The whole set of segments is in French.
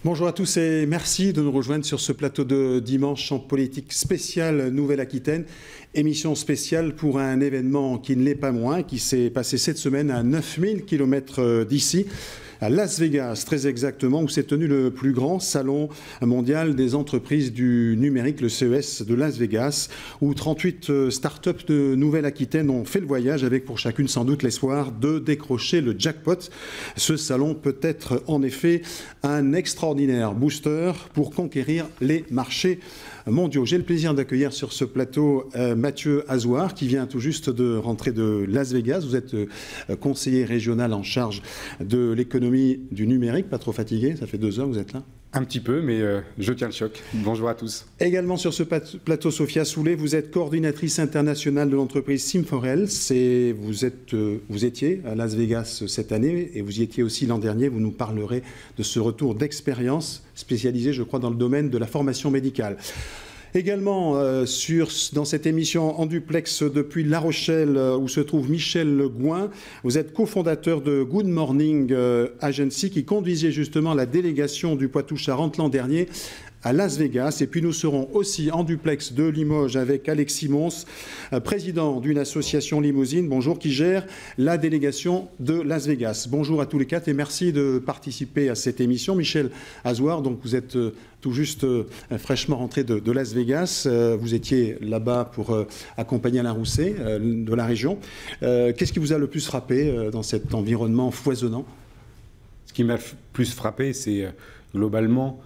Bonjour à tous et merci de nous rejoindre sur ce plateau de dimanche en politique spéciale Nouvelle-Aquitaine. Émission spéciale pour un événement qui ne l'est pas moins, qui s'est passé cette semaine à 9000 km d'ici, à Las Vegas, très exactement, où s'est tenu le plus grand salon mondial des entreprises du numérique, le CES de Las Vegas, où 38 startups de Nouvelle-Aquitaine ont fait le voyage avec pour chacune sans doute l'espoir de décrocher le jackpot. Ce salon peut être en effet un extraordinaire booster pour conquérir les marchés mondiaux. J'ai le plaisir d'accueillir sur ce plateau Mathieu Azoir, qui vient tout juste de rentrer de Las Vegas. Vous êtes conseiller régional en charge de l'économie du numérique. Pas trop fatigué? Ça fait 2 heures que vous êtes là? Un petit peu, mais je tiens le choc. Bonjour à tous. Également sur ce plateau, Sophia Soulet, vous êtes coordinatrice internationale de l'entreprise Sim4Health. Vous étiez à Las Vegas cette année et vous y étiez aussi l'an dernier. Vous nous parlerez de ce retour d'expérience spécialisé, je crois, dans le domaine de la formation médicale. Également dans cette émission en duplex depuis La Rochelle où se trouve Michel Gouin. Vous êtes cofondateur de Good Morning Agency qui conduisait justement la délégation du Poitou-Charentes l'an dernier à Las Vegas. Et puis nous serons aussi en duplex de Limoges avec Alexis Mons, président d'une association Limousine, bonjour, qui gère la délégation de Las Vegas. Bonjour à tous les quatre et merci de participer à cette émission. Michel Azoir, donc vous êtes tout juste fraîchement rentré de Las Vegas. Vous étiez là-bas pour accompagner Alain Rousset de la région. Qu'est-ce qui vous a le plus frappé dans cet environnement foisonnant? Ce qui m'a plus frappé, c'est globalement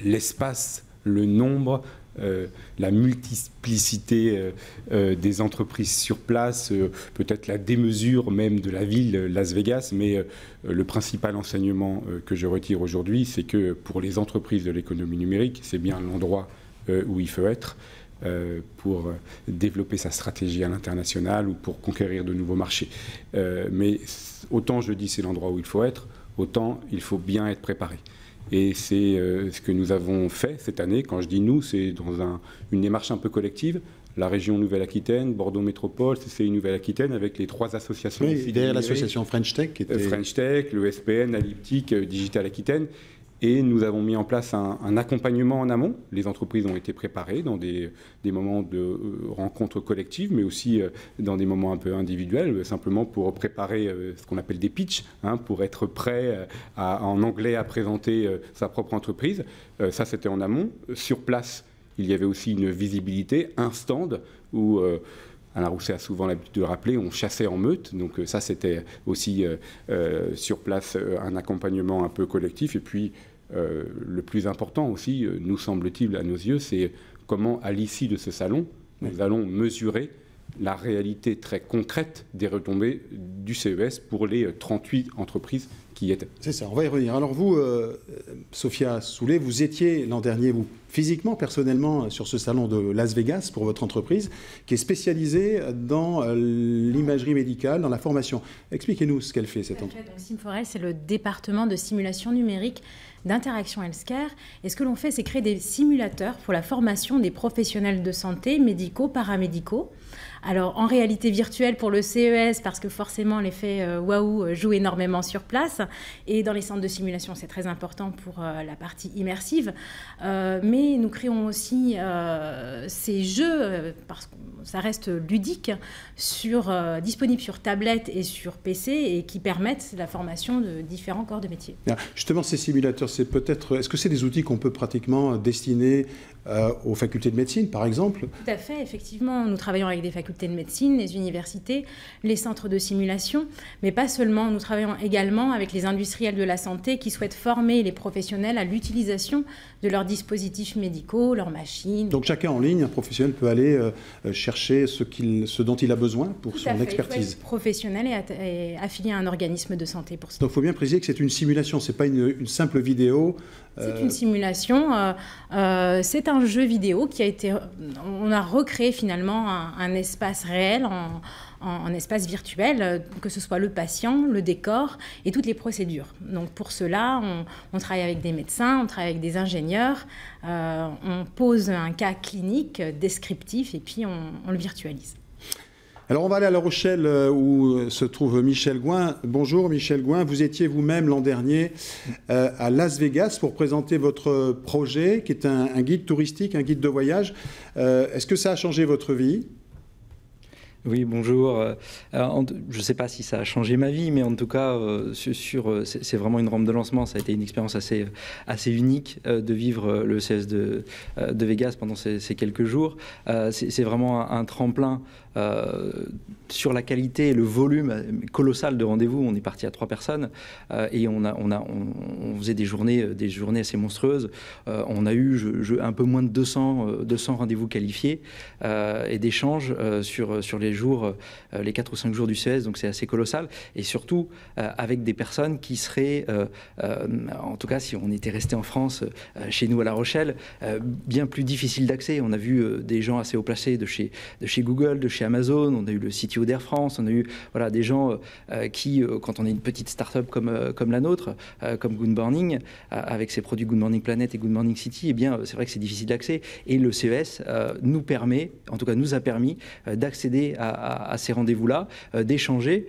l'espace, le nombre, la multiplicité des entreprises sur place, peut-être la démesure même de la ville Las Vegas, mais le principal enseignement que je retire aujourd'hui, c'est que pour les entreprises de l'économie numérique, c'est bien l'endroit où il faut être pour développer sa stratégie à l'international ou pour conquérir de nouveaux marchés. Mais autant je dis c'est l'endroit où il faut être, autant il faut bien être préparé. Et c'est ce que nous avons fait cette année. Quand je dis nous, c'est dans une démarche un peu collective. La région Nouvelle-Aquitaine, Bordeaux Métropole, CCI Nouvelle-Aquitaine, avec les 3 associations. Oui, derrière l'association French Tech. French Tech, le SPN, Alyptic, Digital Aquitaine. Et nous avons mis en place un accompagnement en amont. Les entreprises ont été préparées dans des moments de rencontres collectives, mais aussi dans des moments un peu individuels, simplement pour préparer ce qu'on appelle des pitchs, pour être prêt en anglais à présenter sa propre entreprise. Ça, c'était en amont. Sur place, il y avait aussi une visibilité, un stand où... Alain Rousset a souvent l'habitude de le rappeler, on chassait en meute, donc ça c'était aussi sur place un accompagnement un peu collectif. Et puis le plus important aussi, nous semble-t-il à nos yeux, c'est comment à l'issue de ce salon, nous allons mesurer la réalité très concrète des retombées du CES pour les 38 entreprises qui étaient. C'est ça, on va y revenir. Alors vous, Sophia Soulet, vous étiez l'an dernier, vous, physiquement, personnellement, sur ce salon de Las Vegas pour votre entreprise, qui est spécialisée dans l'imagerie médicale, dans la formation. Expliquez-nous ce qu'elle fait, cette entreprise. Sim4Health, c'est le département de simulation numérique d'Interaction Healthcare. Et ce que l'on fait, c'est créer des simulateurs pour la formation des professionnels de santé, médicaux, paramédicaux. Alors, en réalité virtuelle pour le CES, parce que forcément, l'effet waouh joue énormément sur place. Et dans les centres de simulation, c'est très important pour la partie immersive. Mais nous créons aussi ces jeux, parce que ça reste ludique, disponibles sur tablette et sur PC, et qui permettent la formation de différents corps de métier. Justement, ces simulateurs, est-ce que c'est des outils qu'on peut pratiquement destiner aux facultés de médecine, par exemple? Tout à fait, effectivement. Nous travaillons avec des facultés de médecine, les universités, les centres de simulation, mais pas seulement. Nous travaillons également avec les industriels de la santé qui souhaitent former les professionnels à l'utilisation de leurs dispositifs médicaux, leurs machines. Donc chacun en ligne, un professionnel peut aller chercher ce dont il a besoin pour son expertise. Il faut être professionnel et affilié à un organisme de santé pour ça. Donc il faut bien préciser que c'est une simulation, ce n'est pas une simple vidéo. C'est une simulation, c'est un jeu vidéo qui a été... On a recréé finalement un espace réel en espace virtuel, que ce soit le patient, le décor et toutes les procédures. Donc pour cela, on travaille avec des médecins, on travaille avec des ingénieurs, on pose un cas clinique descriptif et puis on le virtualise. Alors on va aller à La Rochelle où se trouve Michel Gouin. Bonjour Michel Gouin, vous étiez vous-même l'an dernier à Las Vegas pour présenter votre projet qui est un guide touristique, un guide de voyage. Est-ce que ça a changé votre vie ? Oui, bonjour. Je ne sais pas si ça a changé ma vie, mais en tout cas, c'est vraiment une rampe de lancement. Ça a été une expérience assez unique de vivre le CES de Vegas pendant ces quelques jours. C'est vraiment un tremplin sur la qualité et le volume colossal de rendez-vous. On est parti à 3 personnes et on faisait des journées assez monstrueuses. On a eu un peu moins de 200 rendez-vous qualifiés et d'échanges sur les jours, les 4 ou 5 jours du CES, donc c'est assez colossal. Et surtout avec des personnes qui seraient, en tout cas si on était resté en France, chez nous à La Rochelle, bien plus difficiles d'accès. On a vu des gens assez haut placés de chez Google, de chez Amazon, on a eu le CTO d'Air France, on a eu des gens qui, quand on est une petite start-up comme la nôtre, comme Good Morning, avec ses produits Good Morning Planet et Good Morning City, eh bien c'est vrai que c'est difficile d'accès. Et le CES nous a permis d'accéder à ces rendez-vous-là, d'échanger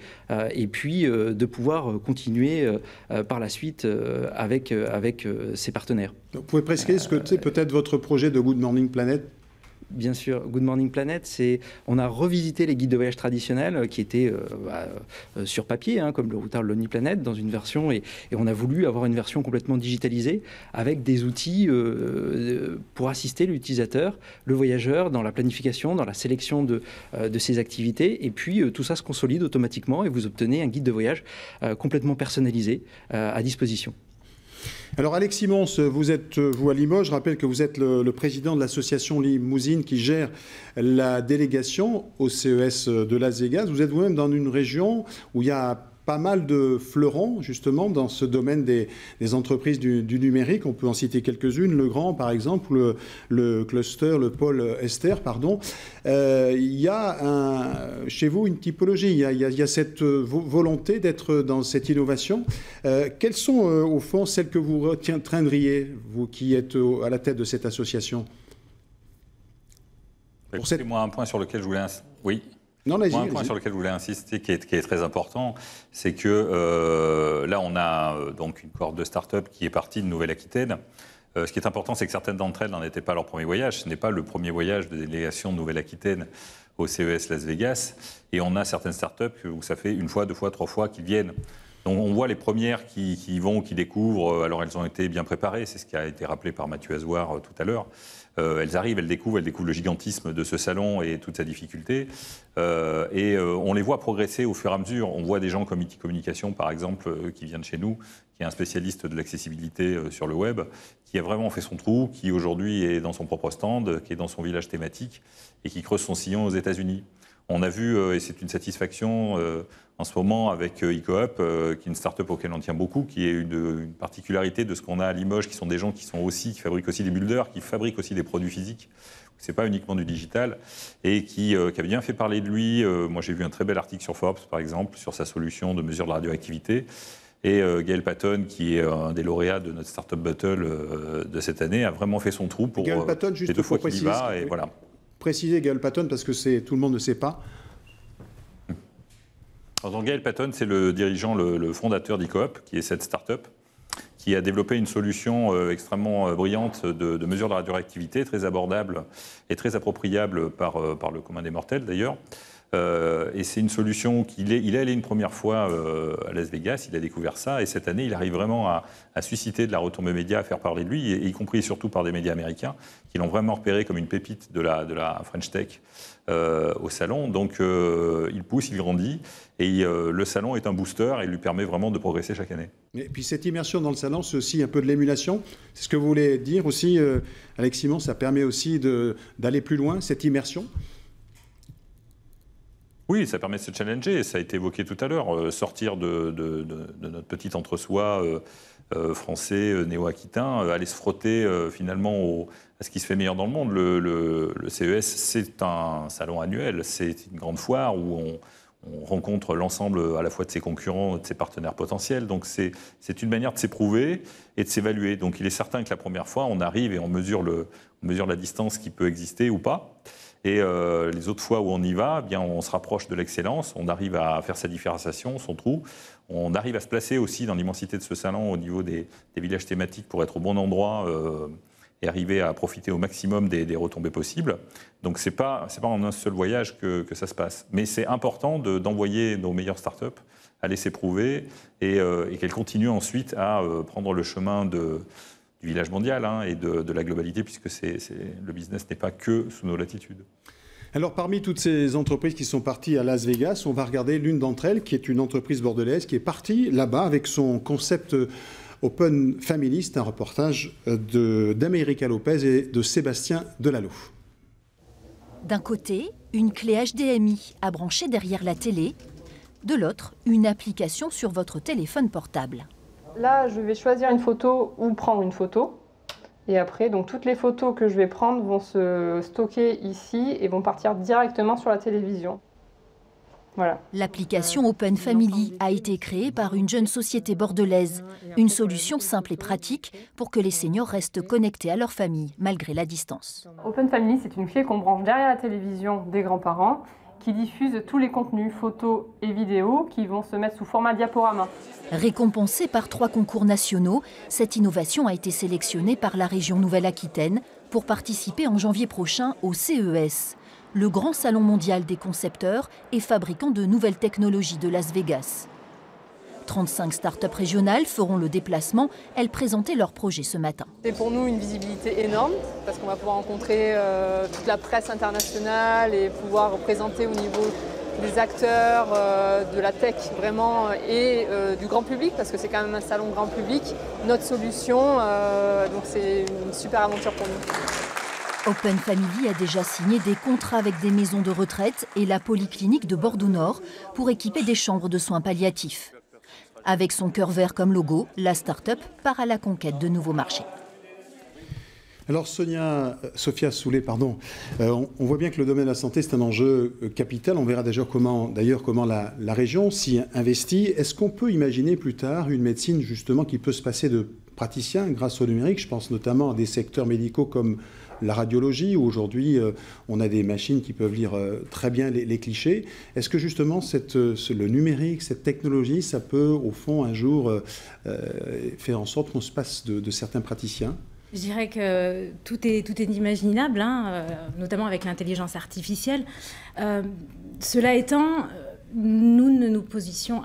et puis de pouvoir continuer par la suite avec ses partenaires. Vous pouvez préciser ce que c'est peut-être votre projet de Good Morning Planet ? Bien sûr, Good Morning Planet, on a revisité les guides de voyage traditionnels qui étaient sur papier, comme le routard Lonely Planet, dans une version, et on a voulu avoir une version complètement digitalisée avec des outils pour assister l'utilisateur, le voyageur, dans la planification, dans la sélection de ses activités, et puis tout ça se consolide automatiquement et vous obtenez un guide de voyage complètement personnalisé à disposition. Alors Alex Simons, vous êtes vous à Limoges, je rappelle que vous êtes le président de l'association Limousine qui gère la délégation au CES de Las Vegas. Vous êtes vous-même dans une région où il y a pas mal de fleurons, justement, dans ce domaine des entreprises du numérique. On peut en citer quelques-unes. Legrand, par exemple, le cluster, le pôle Esther, pardon. Il y a chez vous une typologie. Il y a cette volonté d'être dans cette innovation. Quelles sont, au fond, celles que vous retiendriez, vous qui êtes à la tête de cette association ? Moi, un point sur lequel je voulais... Oui. Non, un point sur lequel je voulais insister, qui est très important, c'est que là, on a donc une cohorte de start-up qui est partie de Nouvelle-Aquitaine. Ce qui est important, c'est que certaines d'entre elles n'en étaient pas leur premier voyage. Ce n'est pas le premier voyage de délégation de Nouvelle-Aquitaine au CES Las Vegas. Et on a certaines start-up où ça fait 1 fois, 2 fois, 3 fois qu'ils viennent. Donc on voit les premières qui vont, qui découvrent. Alors elles ont été bien préparées, c'est ce qui a été rappelé par Mathieu Azoir tout à l'heure. Elles arrivent, elles découvrent le gigantisme de ce salon et toute sa difficulté. On les voit progresser au fur et à mesure. On voit des gens comme IT Communication, par exemple, qui viennent chez nous, qui est un spécialiste de l'accessibilité sur le web, qui a vraiment fait son trou, qui aujourd'hui est dans son propre stand, qui est dans son village thématique et qui creuse son sillon aux États-Unis. On a vu, et c'est une satisfaction en ce moment avec eCoop, qui est une start-up auquel on tient beaucoup, qui est une particularité de ce qu'on a à Limoges, qui sont des gens qui fabriquent aussi des builders, qui fabriquent aussi des produits physiques. C'est pas uniquement du digital, et qui a bien fait parler de lui. Moi, j'ai vu un très bel article sur Forbes, par exemple, sur sa solution de mesure de la radioactivité. Et Gaël Patton, qui est un des lauréats de notre Startup Battle de cette année, a vraiment fait son trou pour Gaël Patton, juste les 2 fois pour qu'il y va. Et voilà. Préciser Gaël Patton, parce que tout le monde ne sait pas. Donc Gaël Patton, c'est le dirigeant, le fondateur d'eCoop, qui est cette start-up, qui a développé une solution extrêmement brillante de mesure de la radioactivité, très abordable et très appropriable par le commun des mortels d'ailleurs. Et c'est une solution il est allé une première fois à Las Vegas, il a découvert ça, et cette année, il arrive vraiment à susciter de la retombée média, à faire parler de lui, et y compris et surtout par des médias américains, qui l'ont vraiment repéré comme une pépite de la French Tech au salon. Donc il pousse, il grandit, et le salon est un booster et lui permet vraiment de progresser chaque année. Et puis cette immersion dans le salon, c'est aussi un peu de l'émulation. C'est ce que vous voulez dire aussi, Alex Simon, ça permet aussi d'aller plus loin, cette immersion ? Oui, ça permet de se challenger, ça a été évoqué tout à l'heure, sortir de notre petit entre-soi français, néo-aquitain, aller se frotter finalement à ce qui se fait meilleur dans le monde. Le CES, c'est un salon annuel, c'est une grande foire où on rencontre l'ensemble à la fois de ses concurrents et de ses partenaires potentiels. Donc c'est une manière de s'éprouver et de s'évaluer. Donc il est certain que la première fois, on arrive et on mesure la distance qui peut exister ou pas. Et les autres fois où on y va, eh bien, on se rapproche de l'excellence, on arrive à faire sa différenciation, son trou. On arrive à se placer aussi dans l'immensité de ce salon au niveau des villages thématiques pour être au bon endroit et arriver à profiter au maximum des retombées possibles. Donc c'est pas en un seul voyage que ça se passe. Mais c'est important d'envoyer nos meilleures startups aller s'éprouver et qu'elles continuent ensuite à prendre le chemin du village mondial et de la globalité, puisque le business n'est pas que sous nos latitudes. Alors, parmi toutes ces entreprises qui sont parties à Las Vegas, on va regarder l'une d'entre elles, qui est une entreprise bordelaise, qui est partie là-bas avec son concept Open Family. C'est un reportage d'América Lopez et de Sébastien Delalot. D'un côté, une clé HDMI à brancher derrière la télé. De l'autre, une application sur votre téléphone portable. Là, je vais choisir une photo ou prendre une photo. Et après, donc, toutes les photos que je vais prendre vont se stocker ici et vont partir directement sur la télévision. Voilà. L'application Open Family a été créée par une jeune société bordelaise. Une solution simple et pratique pour que les seniors restent connectés à leur famille, malgré la distance. Open Family, c'est une clé qu'on branche derrière la télévision des grands-parents, qui diffuse tous les contenus photos et vidéos qui vont se mettre sous format diaporama. Récompensée par 3 concours nationaux, cette innovation a été sélectionnée par la région Nouvelle-Aquitaine pour participer en janvier prochain au CES, le grand salon mondial des concepteurs et fabricants de nouvelles technologies de Las Vegas. 35 startups régionales feront le déplacement. Elles présentaient leurs projets ce matin. C'est pour nous une visibilité énorme parce qu'on va pouvoir rencontrer toute la presse internationale et pouvoir représenter au niveau des acteurs, de la tech vraiment et du grand public parce que c'est quand même un salon grand public, notre solution. Donc c'est une super aventure pour nous. Open Family a déjà signé des contrats avec des maisons de retraite et la polyclinique de Bordeaux-Nord pour équiper des chambres de soins palliatifs. Avec son cœur vert comme logo, la start-up part à la conquête de nouveaux marchés. Alors Sophia Soulet, on voit bien que le domaine de la santé, c'est un enjeu capital. On verra déjà comment la région s'y investit. Est-ce qu'on peut imaginer plus tard une médecine justement qui peut se passer de praticiens grâce au numérique? Je pense notamment à des secteurs médicaux comme la radiologie, où aujourd'hui on a des machines qui peuvent lire très bien les clichés. Est-ce que justement le numérique, cette technologie, ça peut au fond un jour faire en sorte qu'on se passe de certains praticiens? Je dirais que tout est imaginable, notamment avec l'intelligence artificielle. Cela étant, nous ne nous positionnons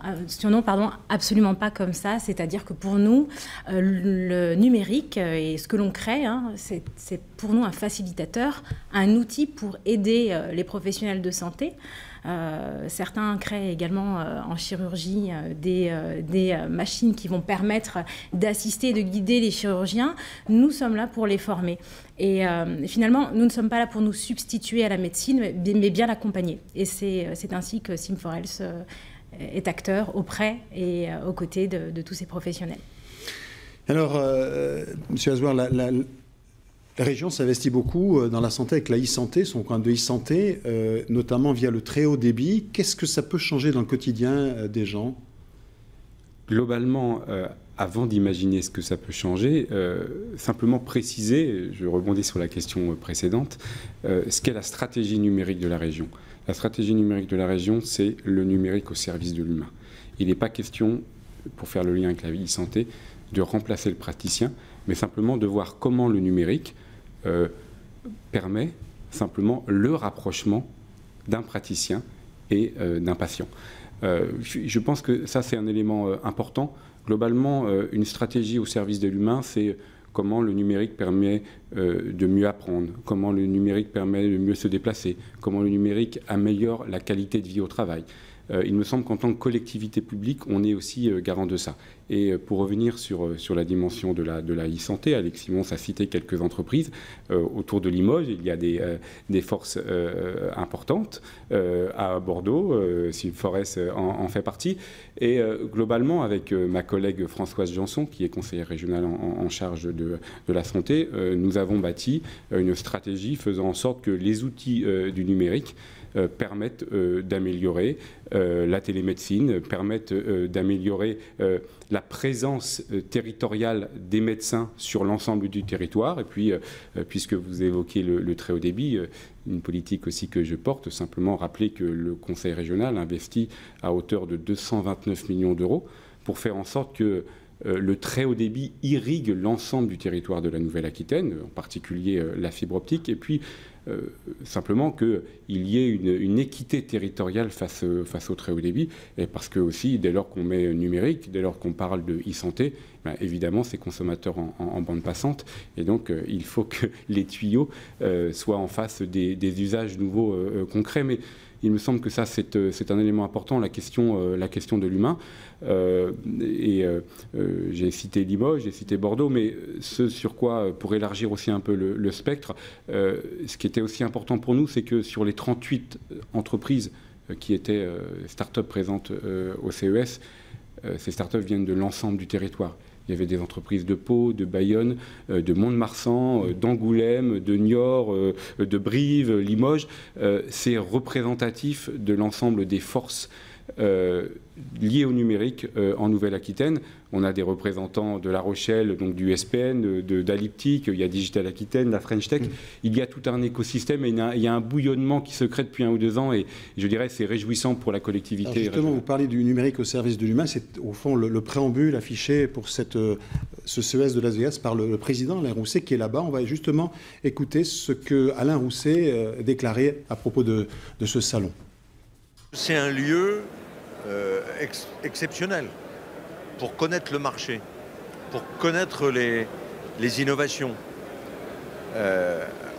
absolument pas comme ça. C'est-à-dire que pour nous, le numérique et ce que l'on crée, c'est pour nous un facilitateur, un outil pour aider les professionnels de santé. Certains créent également en chirurgie des machines qui vont permettre d'assister et de guider les chirurgiens. Nous sommes là pour les former. Et finalement, nous ne sommes pas là pour nous substituer à la médecine, mais bien l'accompagner. Et c'est ainsi que Sim4Health est acteur auprès et aux côtés de tous ces professionnels. Alors, M. Azoir, la région s'investit beaucoup dans la santé avec la e-santé, son coin de e-santé, notamment via le très haut débit. Qu'est-ce que ça peut changer dans le quotidien des gens? Globalement, avant d'imaginer ce que ça peut changer, simplement préciser, je rebondis sur la question précédente, ce qu'est la stratégie numérique de la région. La stratégie numérique de la région, c'est le numérique au service de l'humain. Il n'est pas question, pour faire le lien avec la e-santé, de remplacer le praticien, mais simplement de voir comment le numérique permet simplement le rapprochement d'un praticien et d'un patient. Je pense que ça, c'est un élément important. Globalement, une stratégie au service de l'humain, c'est comment le numérique permet de mieux apprendre, comment le numérique permet de mieux se déplacer, comment le numérique améliore la qualité de vie au travail. Il me semble qu'en tant que collectivité publique, on est aussi garant de ça. Et pour revenir sur la dimension de la e-santé, Alex Simons a cité quelques entreprises. Autour de Limoges, il y a des forces importantes. À Bordeaux, Sim4Health en fait partie. Et globalement, avec ma collègue Françoise Janson, qui est conseillère régionale en charge de la santé, nous avons bâti une stratégie faisant en sorte que les outils du numérique permettent d'améliorer la télémédecine, permettent d'améliorer la présence territoriale des médecins sur l'ensemble du territoire. Et puis, puisque vous évoquez le très haut débit, une politique aussi que je porte, simplement rappeler que le Conseil régional investit à hauteur de 229 millions d'euros pour faire en sorte que le très haut débit irrigue l'ensemble du territoire de la Nouvelle-Aquitaine, en particulier la fibre optique, et puis simplement qu'il y ait une équité territoriale face au très haut débit, et parce que aussi, dès lors qu'on met numérique, dès lors qu'on parle de e-santé, ben, évidemment, c'est consommateur en bande passante, et donc il faut que les tuyaux soient en face des usages nouveaux concrets. Mais il me semble que ça, c'est un élément important, la question de l'humain. J'ai cité Limoges, j'ai cité Bordeaux, mais ce sur quoi, pour élargir aussi un peu le spectre, ce qui était aussi important pour nous, c'est que sur les 38 entreprises qui étaient start-up présentes au CES, ces start-up viennent de l'ensemble du territoire. Il y avait des entreprises de Pau, de Bayonne, de Mont-de-Marsan, d'Angoulême, de Niort, de Brive, Limoges. C'est représentatif de l'ensemble des forces liées au numérique en Nouvelle-Aquitaine. On a des représentants de La Rochelle, donc du SPN, d'Alyptic, il y a Digital Aquitaine, la French Tech. Il y a tout un écosystème et il y a un bouillonnement qui se crée depuis 1 ou 2 ans et je dirais c'est réjouissant pour la collectivité. Alors justement, vous parlez du numérique au service de l'humain, c'est au fond le préambule affiché pour ce CES de Las Vegas par le président Alain Rousset qui est là-bas. On va justement écouter ce que Alain Rousset déclarait à propos de ce salon. C'est un lieu exceptionnel pour connaître le marché, pour connaître les innovations.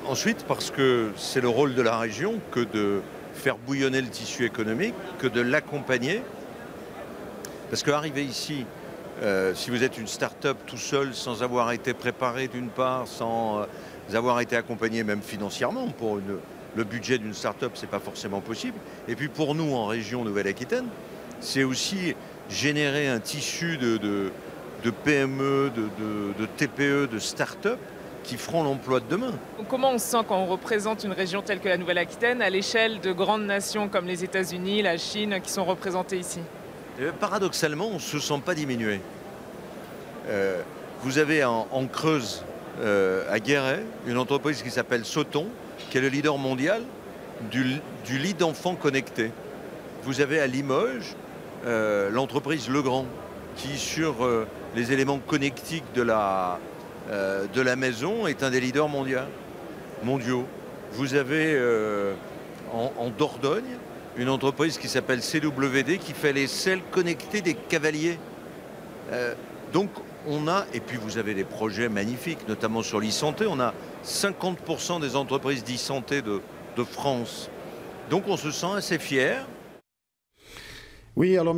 Ensuite, parce que c'est le rôle de la région que de faire bouillonner le tissu économique, que de l'accompagner. Parce qu'arriver ici, si vous êtes une start-up tout seul, sans avoir été préparé d'une part, sans avoir été accompagné même financièrement pour le budget d'une start-up, ce n'est pas forcément possible. Et puis pour nous, en région Nouvelle-Aquitaine, c'est aussi générer un tissu de PME, de TPE, de start-up qui feront l'emploi de demain. Comment on se sent quand on représente une région telle que la Nouvelle-Aquitaine à l'échelle de grandes nations comme les États-Unis, la Chine, qui sont représentées ici? Paradoxalement, on ne se sent pas diminué. Vous avez en Creuse, à Guéret, une entreprise qui s'appelle Sauton, qui est le leader mondial du lit d'enfants connecté. Vous avez à Limoges l'entreprise Legrand, qui sur les éléments connectiques de la maison est un des leaders mondiaux. Vous avez en Dordogne une entreprise qui s'appelle CWD qui fait les selles connectées des cavaliers. Donc on a, et puis vous avez des projets magnifiques, notamment sur l'e-santé, on a 50% des entreprises d'e-santé de France. Donc on se sent assez fier. Oui, alors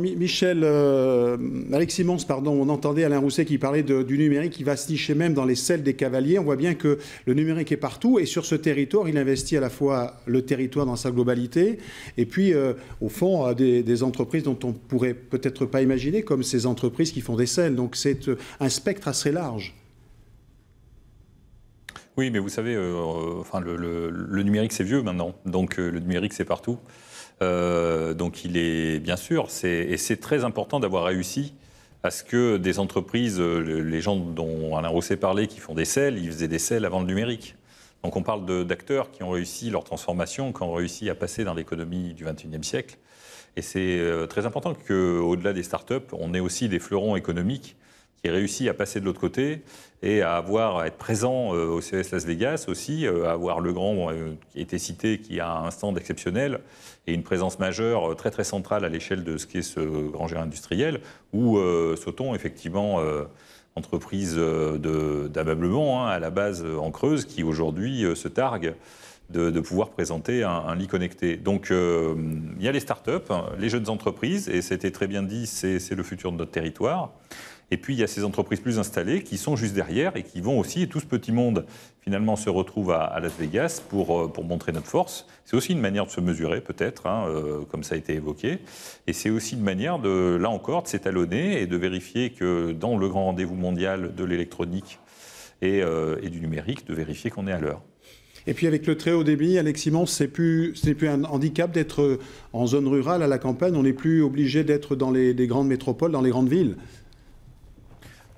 Alexis Mons, pardon, on entendait Alain Rousset qui parlait du numérique qui va se nicher même dans les selles des cavaliers. On voit bien que le numérique est partout et sur ce territoire, il investit à la fois le territoire dans sa globalité et puis, au fond, des entreprises dont on ne pourrait peut-être pas imaginer, comme ces entreprises qui font des selles. Donc c'est un spectre assez large. Oui, mais vous savez, le numérique, c'est vieux maintenant. Donc le numérique, c'est partout. Donc il est, bien sûr, et c'est très important d'avoir réussi à ce que des entreprises, les gens dont Alain Rousset parlait, qui font des selles, ils faisaient des selles avant le numérique. Donc on parle d'acteurs qui ont réussi leur transformation, qui ont réussi à passer dans l'économie du XXIe siècle. Et c'est très important qu'au-delà des startups, on ait aussi des fleurons économiques qui aient réussi à passer de l'autre côté et à être présent au CES Las Vegas aussi, à avoir Legrand qui a été cité, qui a un stand exceptionnel et une présence majeure très très centrale à l'échelle de ce qu'est ce grand géant industriel, ou Sauton, effectivement, entreprise d'ameublement à la base en Creuse, qui aujourd'hui se targue de pouvoir présenter un lit connecté. Donc il y a les startups, les jeunes entreprises, et c'était très bien dit, c'est le futur de notre territoire. Et puis il y a ces entreprises plus installées qui sont juste derrière et qui vont aussi, et tout ce petit monde finalement se retrouve à Las Vegas pour montrer notre force. C'est aussi une manière de se mesurer peut-être, comme ça a été évoqué. Et c'est aussi une manière là encore, de s'étalonner et de vérifier que dans le grand rendez-vous mondial de l'électronique et du numérique, de vérifier qu'on est à l'heure. Et puis avec le très haut débit, Alex Simon, ce n'est plus un handicap d'être en zone rurale, à la campagne. On n'est plus obligé d'être dans les grandes métropoles, dans les grandes villes.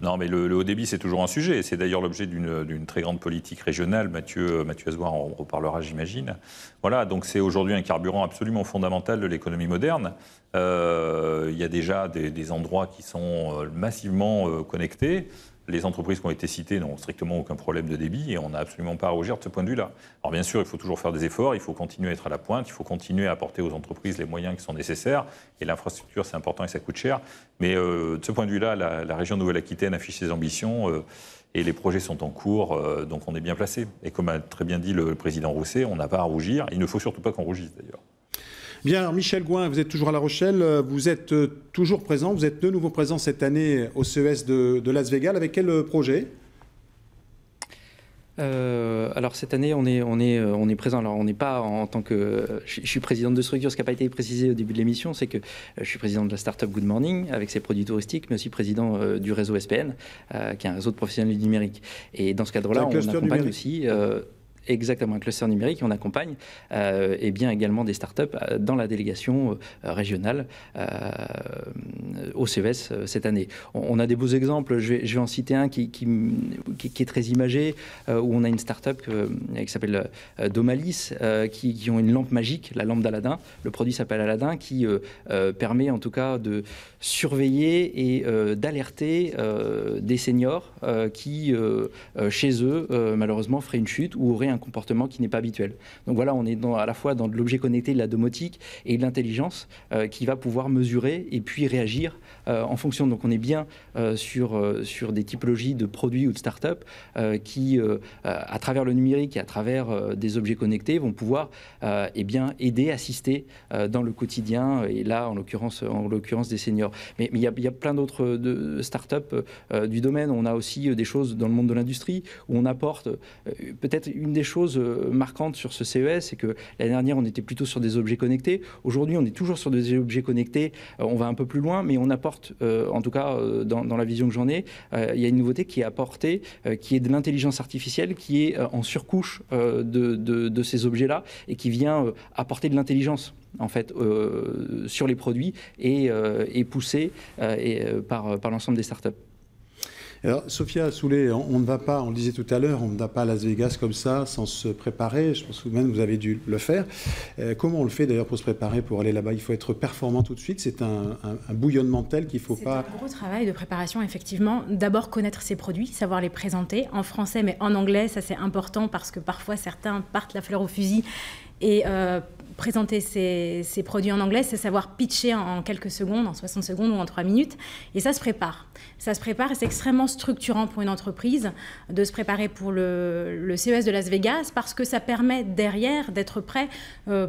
Non, mais le haut débit, c'est toujours un sujet. C'est d'ailleurs l'objet d'une très grande politique régionale. Mathieu Asgoire en reparlera, j'imagine. Voilà, donc c'est aujourd'hui un carburant absolument fondamental de l'économie moderne. Il y a déjà des endroits qui sont massivement connectés. Les entreprises qui ont été citées n'ont strictement aucun problème de débit et on n'a absolument pas à rougir de ce point de vue-là. Alors bien sûr, il faut toujours faire des efforts, il faut continuer à être à la pointe, il faut continuer à apporter aux entreprises les moyens qui sont nécessaires. Et l'infrastructure, c'est important et ça coûte cher. Mais de ce point de vue-là, la région Nouvelle-Aquitaine affiche ses ambitions et les projets sont en cours, donc on est bien placé. Et comme a très bien dit le président Rousset, on n'a pas à rougir. Il ne faut surtout pas qu'on rougisse d'ailleurs. Bien, alors Michel Gouin, vous êtes toujours à La Rochelle, vous êtes toujours présent, vous êtes de nouveau présent cette année au CES de Las Vegas. Avec quel projet ? Alors cette année, on est présent. Alors on n'est pas en tant que... Je suis président de structure. Ce qui n'a pas été précisé au début de l'émission, c'est que je suis président de la start-up Good Morning avec ses produits touristiques, mais aussi président du réseau SPN, qui est un réseau de professionnels du numérique. Et dans ce cadre-là, on accompagne aussi... Exactement, un cluster numérique, on accompagne et bien également des startups dans la délégation régionale au CES cette année. On a des beaux exemples, je vais en citer un qui est très imagé, où on a une startup qui s'appelle Domalis, qui ont une lampe magique, la lampe d'Aladin. Le produit s'appelle Aladin, qui permet en tout cas de surveiller et d'alerter des seniors qui, chez eux, malheureusement, feraient une chute ou auraient un comportement qui n'est pas habituel. Donc voilà, on est à la fois dans de l'objet connecté, de la domotique et de l'intelligence qui va pouvoir mesurer et puis réagir en fonction. Donc on est bien sur des typologies de produits ou de start-up qui, à travers le numérique et à travers des objets connectés, vont pouvoir aider, assister dans le quotidien, et là, en l'occurrence des seniors. Mais il y a plein d'autres start-up du domaine. On a aussi des choses dans le monde de l'industrie où on apporte peut-être une des choses marquantes sur ce CES, c'est que l'année dernière, on était plutôt sur des objets connectés. Aujourd'hui, on est toujours sur des objets connectés. On va un peu plus loin, mais on apporte, en tout cas dans la vision que j'en ai, il y a une nouveauté qui est apportée, qui est de l'intelligence artificielle, qui est en surcouche de ces objets-là et qui vient apporter de l'intelligence en fait, sur les produits et poussée par l'ensemble des startups. Alors, Sophia Soulet, on ne va pas, on le disait tout à l'heure, on ne va pas à Las Vegas comme ça, sans se préparer. Je pense que même vous avez dû le faire. Comment on le fait d'ailleurs pour se préparer, pour aller là-bas? Il faut être performant tout de suite. C'est un bouillonnement tel qu'il ne faut pas... C'est un gros travail de préparation, effectivement. D'abord, connaître ses produits, savoir les présenter en français, mais en anglais. Ça, c'est important parce que parfois, certains partent la fleur au fusil et... présenter ses produits en anglais, c'est savoir pitcher en quelques secondes, en 60 secondes ou en 3 minutes. Et ça se prépare. Ça se prépare et c'est extrêmement structurant pour une entreprise de se préparer pour le CES de Las Vegas parce que ça permet derrière d'être prêt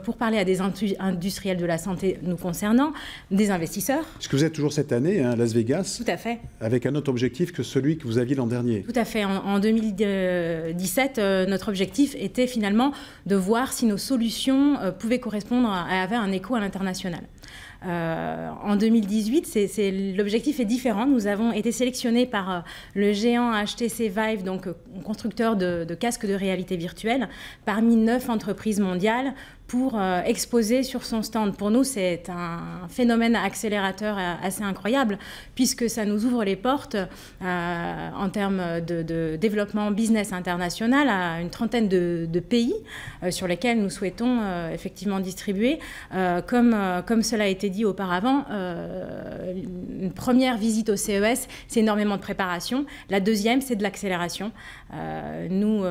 pour parler à des industriels de la santé nous concernant, des investisseurs. Parce que vous êtes toujours cette année à Las Vegas. Tout à fait. Avec un autre objectif que celui que vous aviez l'an dernier. Tout à fait. En 2017, notre objectif était finalement de voir si nos solutions pouvaient correspondre avait un écho à l'international. En 2018, l'objectif est différent. Nous avons été sélectionnés par le géant HTC Vive, donc constructeur de casques de réalité virtuelle, parmi 9 entreprises mondiales pour exposer sur son stand. Pour nous, c'est un phénomène accélérateur assez incroyable, puisque ça nous ouvre les portes en termes de développement business international à une trentaine de pays sur lesquels nous souhaitons effectivement distribuer. Comme cela a été dit auparavant, une première visite au CES, c'est énormément de préparation. La deuxième, c'est de l'accélération. Nous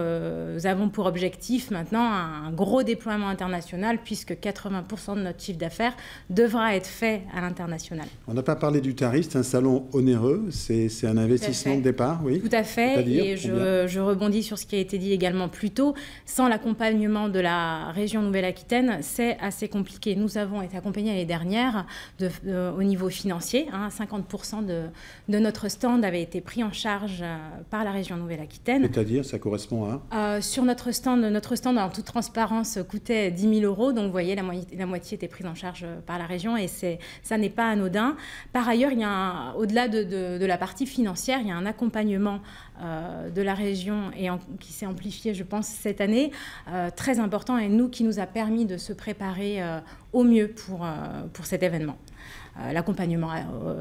avons pour objectif maintenant un gros déploiement international, puisque 80% de notre chiffre d'affaires devra être fait à l'international. On n'a pas parlé du tarif, c'est un salon onéreux, c'est un investissement de départ, oui. Tout à fait, et je rebondis sur ce qui a été dit également plus tôt. Sans l'accompagnement de la région Nouvelle-Aquitaine, c'est assez compliqué. Nous avons été accompagnés l'année dernière au niveau financier. 50% de notre stand avait été pris en charge par la région Nouvelle-Aquitaine. C'est-à-dire, ça correspond à sur notre stand en toute transparence, coûtait 10 10 000 €. Donc, vous voyez, la moitié était prise en charge par la région et ça n'est pas anodin. Par ailleurs, au-delà de la partie financière, il y a un accompagnement de la région qui s'est amplifié, je pense, cette année, très important, et qui nous a permis de se préparer au mieux pour cet événement. L'accompagnement,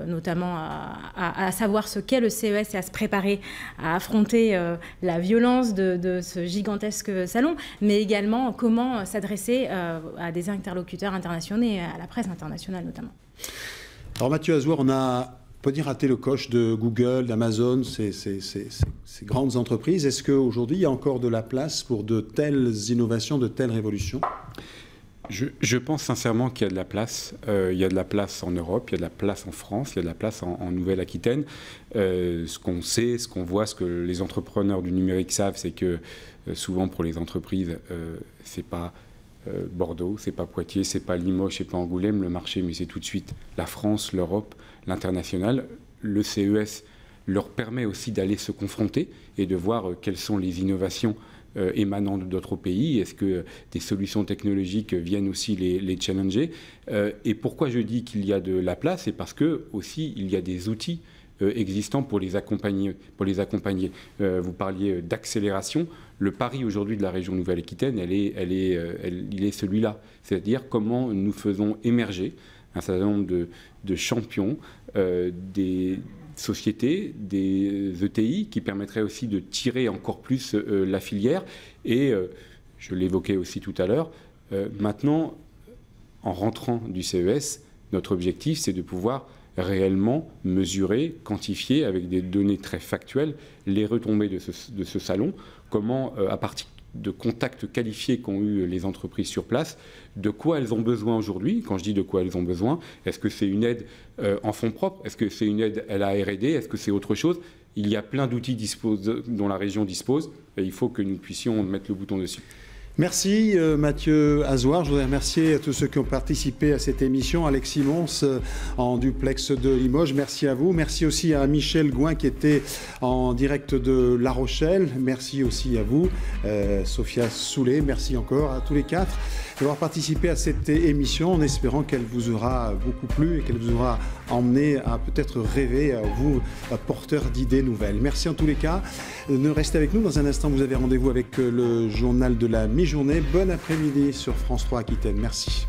notamment à savoir ce qu'est le CES et à se préparer à affronter la violence de ce gigantesque salon, mais également comment s'adresser à des interlocuteurs internationaux et à la presse internationale notamment. Alors Mathieu Azouar, on peut dire raté le coche de Google, d'Amazon, ces grandes entreprises. Est-ce qu'aujourd'hui, il y a encore de la place pour de telles innovations, de telles révolutions ? Je pense sincèrement qu'il y a de la place. Il y a de la place en Europe, il y a de la place en France, il y a de la place en Nouvelle-Aquitaine. Ce qu'on sait, ce qu'on voit, ce que les entrepreneurs du numérique savent, c'est que souvent pour les entreprises, c'est pas Bordeaux, c'est pas Poitiers, c'est pas Limoges, c'est pas Angoulême le marché, mais c'est tout de suite la France, l'Europe, l'international. Le CES leur permet aussi d'aller se confronter et de voir quelles sont les innovations émanant d'autres pays. Est-ce que des solutions technologiques viennent aussi les challenger? Et pourquoi je dis qu'il y a de la place? C'est parce que aussi il y a des outils existants pour les accompagner. Vous parliez d'accélération. Le pari aujourd'hui de la région Nouvelle-Aquitaine, il est celui-là. C'est-à-dire comment nous faisons émerger un certain nombre de champions, des sociétés, des ETI qui permettraient aussi de tirer encore plus la filière. Et je l'évoquais aussi tout à l'heure, maintenant, en rentrant du CES, notre objectif, c'est de pouvoir réellement mesurer, quantifier avec des données très factuelles les retombées de ce salon, comment, à partir de contacts qualifiés qu'ont eu les entreprises sur place, de quoi elles ont besoin aujourd'hui. Quand je dis de quoi elles ont besoin, est-ce que c'est une aide en fonds propres? Est-ce que c'est une aide à la R&D? Est-ce que c'est autre chose? Il y a plein d'outils dont la région dispose et il faut que nous puissions mettre le bouton dessus. Merci Mathieu Azouar. Je voudrais remercier à tous ceux qui ont participé à cette émission. Alexis Mons en duplex de Limoges, merci à vous. Merci aussi à Michel Gouin qui était en direct de La Rochelle. Merci aussi à vous, Sophia Soulet. Merci encore à tous les quatre d'avoir participé à cette émission en espérant qu'elle vous aura beaucoup plu et qu'elle vous aura emmené à peut-être rêver, à vous, porteurs d'idées nouvelles. Merci en tous les cas. Restez avec nous. Dans un instant, vous avez rendez-vous avec le journal de la mi-journée. Bon après-midi sur France 3 Aquitaine. Merci.